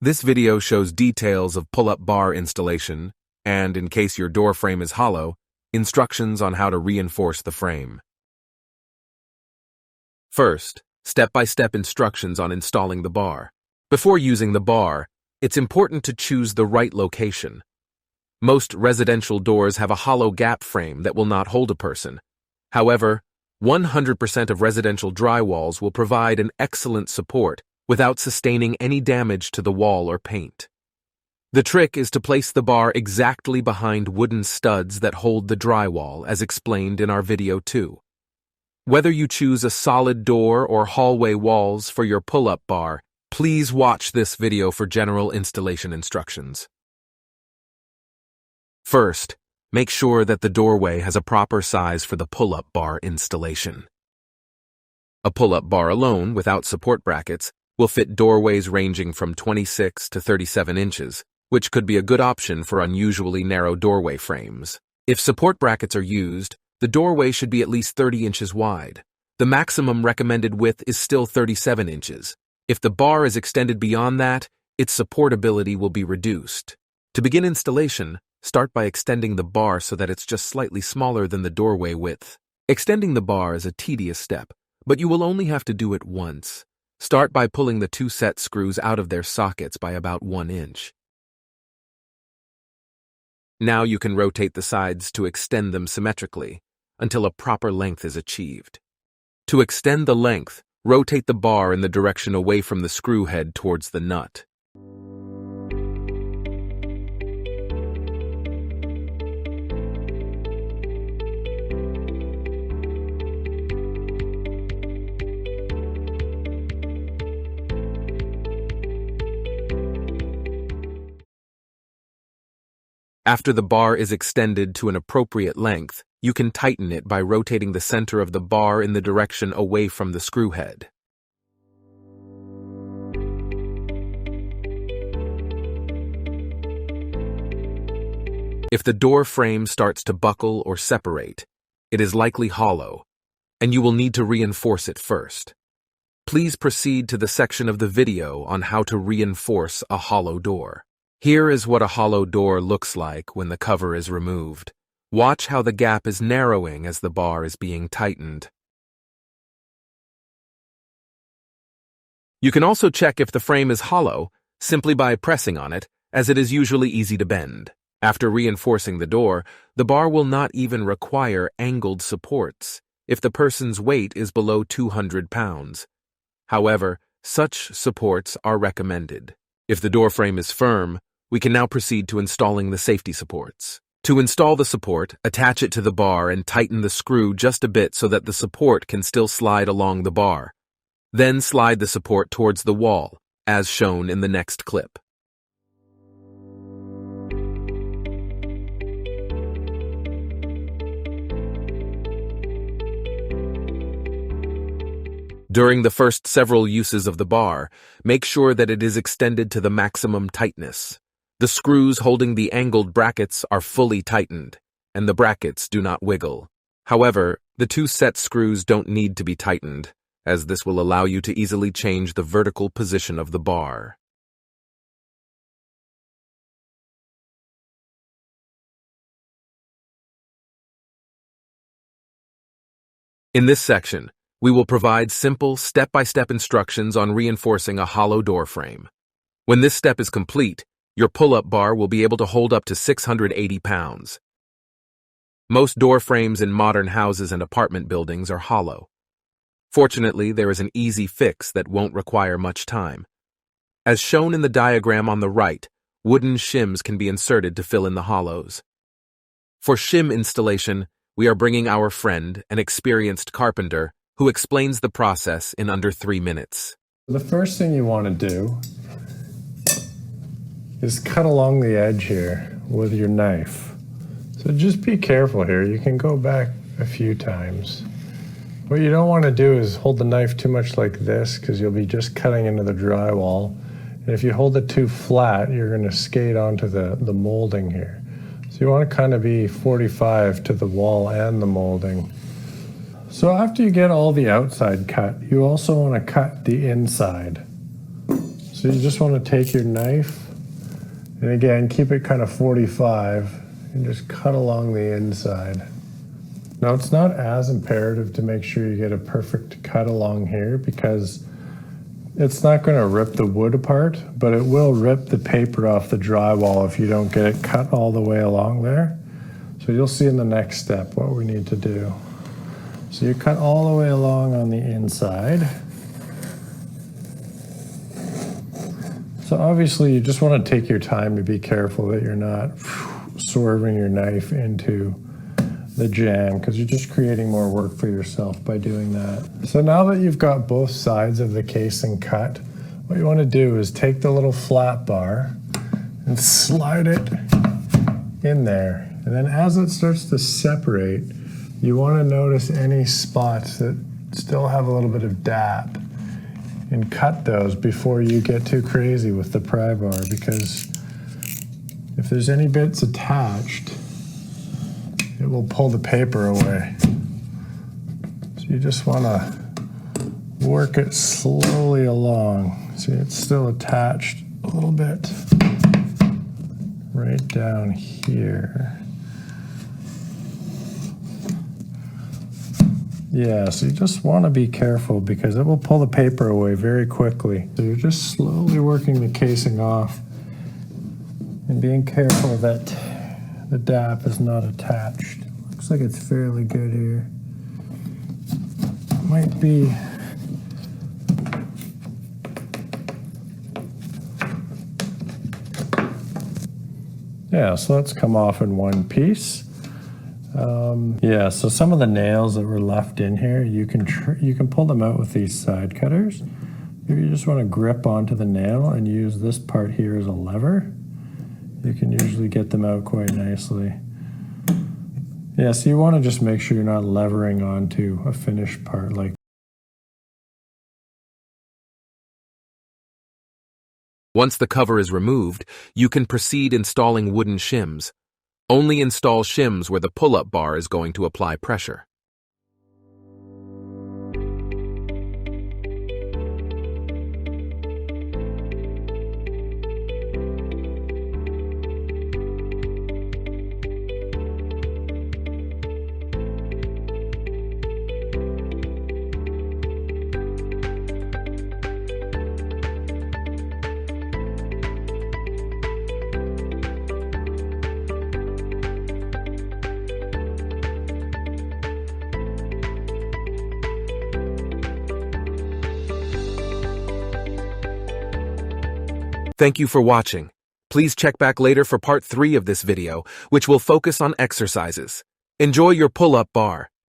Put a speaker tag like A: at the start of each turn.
A: This video shows details of pull-up bar installation and, in case your door frame is hollow, instructions on how to reinforce the frame. First, step-by-step instructions on installing the bar. Before using the bar, it's important to choose the right location. Most residential doors have a hollow gap frame that will not hold a person. However, 100% of residential drywalls will provide an excellent support without sustaining any damage to the wall or paint. The trick is to place the bar exactly behind wooden studs that hold the drywall, as explained in our video 2. Whether you choose a solid door or hallway walls for your pull-up bar, please watch this video for general installation instructions. First, make sure that the doorway has a proper size for the pull-up bar installation. A pull-up bar alone, without support brackets, will fit doorways ranging from 26 to 37 inches, which could be a good option for unusually narrow doorway frames. If support brackets are used, the doorway should be at least 30 inches wide. The maximum recommended width is still 37 inches. If the bar is extended beyond that, its supportability will be reduced. To begin installation, start by extending the bar so that it's just slightly smaller than the doorway width. Extending the bar is a tedious step, but you will only have to do it once. Start by pulling the 2 set screws out of their sockets by about 1 inch. Now you can rotate the sides to extend them symmetrically until a proper length is achieved. To extend the length, rotate the bar in the direction away from the screw head towards the nut. After the bar is extended to an appropriate length, you can tighten it by rotating the center of the bar in the direction away from the screw head. If the door frame starts to buckle or separate, it is likely hollow, and you will need to reinforce it first. Please proceed to the section of the video on how to reinforce a hollow door. Here is what a hollow door looks like when the cover is removed. Watch how the gap is narrowing as the bar is being tightened. You can also check if the frame is hollow simply by pressing on it, as it is usually easy to bend. After reinforcing the door, the bar will not even require angled supports if the person's weight is below 200 pounds. However, such supports are recommended. If the door frame is firm, we can now proceed to installing the safety supports. To install the support, attach it to the bar and tighten the screw just a bit so that the support can still slide along the bar. Then slide the support towards the wall, as shown in the next clip. During the first several uses of the bar, make sure that it is extended to the maximum tightness. The screws holding the angled brackets are fully tightened, and the brackets do not wiggle. However, the 2 set screws don't need to be tightened, as this will allow you to easily change the vertical position of the bar. In this section, we will provide simple, step-by-step instructions on reinforcing a hollow door frame. When this step is complete, your pull-up bar will be able to hold up to 680 pounds. Most door frames in modern houses and apartment buildings are hollow. Fortunately, there is an easy fix that won't require much time. As shown in the diagram on the right, wooden shims can be inserted to fill in the hollows. For shim installation, we are bringing our friend, an experienced carpenter, who explains the process in under 3 minutes.
B: The first thing you want to do is cut along the edge here with your knife. So just be careful here. You can go back a few times. What you don't want to do is hold the knife too much like this, because you'll be just cutting into the drywall. And if you hold it too flat, you're going to skate onto the molding here. So you want to kind of be 45 to the wall and the molding. So after you get all the outside cut, you also want to cut the inside. So So you just want to take your knife, and again, keep it kind of 45, and just cut along the inside. Now, it's not as imperative to make sure you get a perfect cut along here because it's not going to rip the wood apart, but it will rip the paper off the drywall if you don't get it cut all the way along there. So you'll see in the next step what we need to do. So you cut all the way along on the inside. So obviously you just want to take your time to be careful that you're not swerving your knife into the jam, because you're just creating more work for yourself by doing that. So now that you've got both sides of the casing cut, what you want to do is take the little flat bar and slide it in there. And then as it starts to separate, you want to notice any spots that still have a little bit of dap and cut those before you get too crazy with the pry bar, because if there's any bits attached, it will pull the paper away. So you just want to work it slowly along. See, it's still attached a little bit right down here. Yeah, so you just want to be careful because it will pull the paper away very quickly. So you're just slowly working the casing off and being careful that the DAP is not attached. Looks like it's fairly good here. Might be yeah, so let's come off in one piece. Yeah, so some of the nails that were left in here, you can pull them out with these side cutters. If you just want to grip onto the nail and use this part here as a lever, you can usually get them out quite nicely. Yeah, so you want to just make sure you're not levering onto a finished part like.
A: Once the cover is removed, you can proceed installing wooden shims. Only install shims where the pull-up bar is going to apply pressure. Thank you for watching. Please check back later for part 3 of this video, which will focus on exercises. Enjoy your pull-up bar.